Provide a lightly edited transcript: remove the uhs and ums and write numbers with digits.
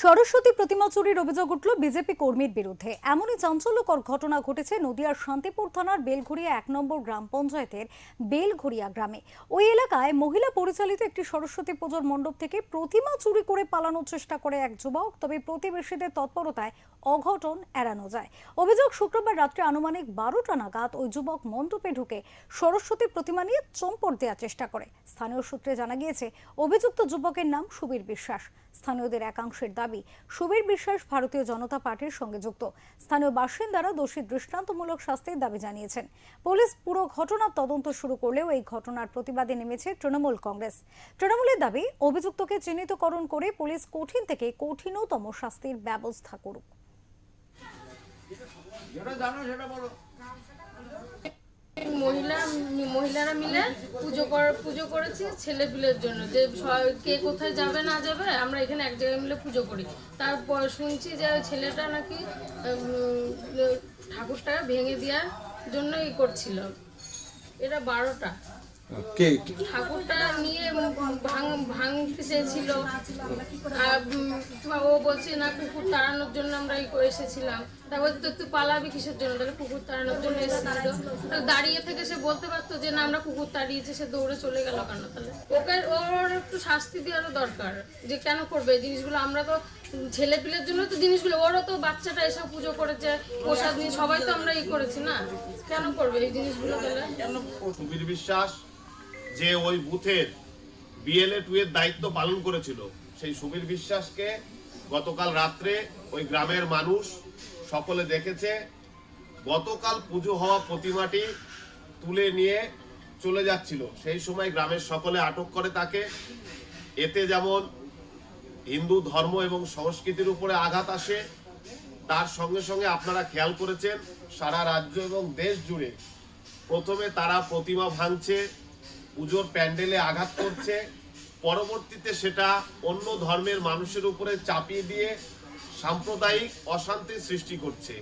সরস্বতী প্রতিমা চুরির অভিযোগ উঠল বিজেপি কর্মীর বিরুদ্ধে। এমনই চাঞ্চল্যকর ঘটনা ঘটেছে নদিয়ার শান্তিপুর থানার বেলঘড়িয়া 1 নম্বর গ্রাম পঞ্চায়েতের বেলঘড়িয়া গ্রামে। ওই এলাকায় মহিলা পরিচালিত একটি সরস্বতী পুজোর মণ্ডপ থেকে প্রতিমা চুরি করে পালানোর চেষ্টা করে এক যুবক। তবে প্রতিবেশীদের তৎপরতায় অঘটন এড়ানো যায়। অভিযোগ, শুক্রবার রাত্রে আনুমানিক 12টা নাগাদ ওই যুবক মণ্ডপে ঢুকে সরস্বতী প্রতিমা নিয়ে চম্পট দেওয়ার চেষ্টা করে। স্থানীয় সূত্রে জানা গিয়েছে, অভিযুক্ত যুবকের নাম সুবীর বিশ্বাস। স্থানীয়দের একাংশের দাবি, সুবীর বিশ্বাস ভারতীয় জনতা পার্টির সঙ্গে যুক্ত। স্থানীয় বাসিন্দারা দোষী দৃষ্টান্তমূলক শাস্তির দাবি জানিয়েছেন। পুলিশ পুরো ঘটনার তদন্ত শুরু করলেও এই ঘটনার প্রতিবাদে নেমেছে তৃণমূল কংগ্রেস। তৃণমূলের দাবি, অভিযুক্তকে চিহ্নিতকরণ করে পুলিশ কঠিন থেকে কঠিনতম শাস্তির ব্যবস্থা করুক। মহিলারা মিলে পুজো করেছি ছেলেপিলের জন্য, যে কে কোথায় যাবে না যাবে আমরা এখানে এক জায়গায় মিলে পুজো করি। তারপর শুনছি যে ছেলেটা নাকি ঠাকুরটা ভেঙে দেওয়ার জন্যই করছিল। এটা 12টা ঠাকুরটা নিয়ে ভাঙতে চেয়েছিল। ও বলছে না কুকুর তাড়ানোর জন্য আমরা এসেছিলাম। তারপর তুই পালাবি কিসের জন্য? তাহলে কুকুর তাড়ানোর জন্য এসেছিল। দাঁড়িয়ে থেকে সে বলতে পারতো যে না আমরা কুকুর তাড়িয়েছি, সে দৌড়ে চলে গেল কেন? তাহলে ওর একটু শাস্তি দেওয়ারও দরকার, যে কেন করবে এই জিনিসগুলো। আমরা তো ছেলেপিলের জন্য তো জিনিসগুলো, ওরও তো বাচ্চাটা এসে পুজো করেছে, প্রসাদ নিয়ে সবাই তো আমরা করেছি না, কেন করবে এই জিনিসগুলো? তাহলে সুবীর বিশ্বাস যে ওই বুথের BLA 2 এর দায়িত্ব পালন করেছিল, সেই সুবীর বিশ্বাসকে গতকাল রাত্রে ওই গ্রামের মানুষ সকলে দেখেছে। গতকাল পুজো হওয়া প্রতিমাটি তুলে নিয়ে চলে যাচ্ছিল, সেই সময় গ্রামের সকলে আটক করে তাকে। এতে যেমন হিন্দু ধর্ম এবং সংস্কৃতির উপরে আঘাত আসে, তার সঙ্গে সঙ্গে আপনারা খেয়াল করেছেন সারা রাজ্য এবং দেশ জুড়ে প্রথমে তারা প্রতিমা ভাঙছে, পুজোর প্যান্ডেলে আঘাত করছে, পরবর্তীতে সেটা অন্য ধর্মের মানুষের উপরে চাপিয়ে দিয়ে সাম্প্রদায়িক অশান্তির সৃষ্টি করছে।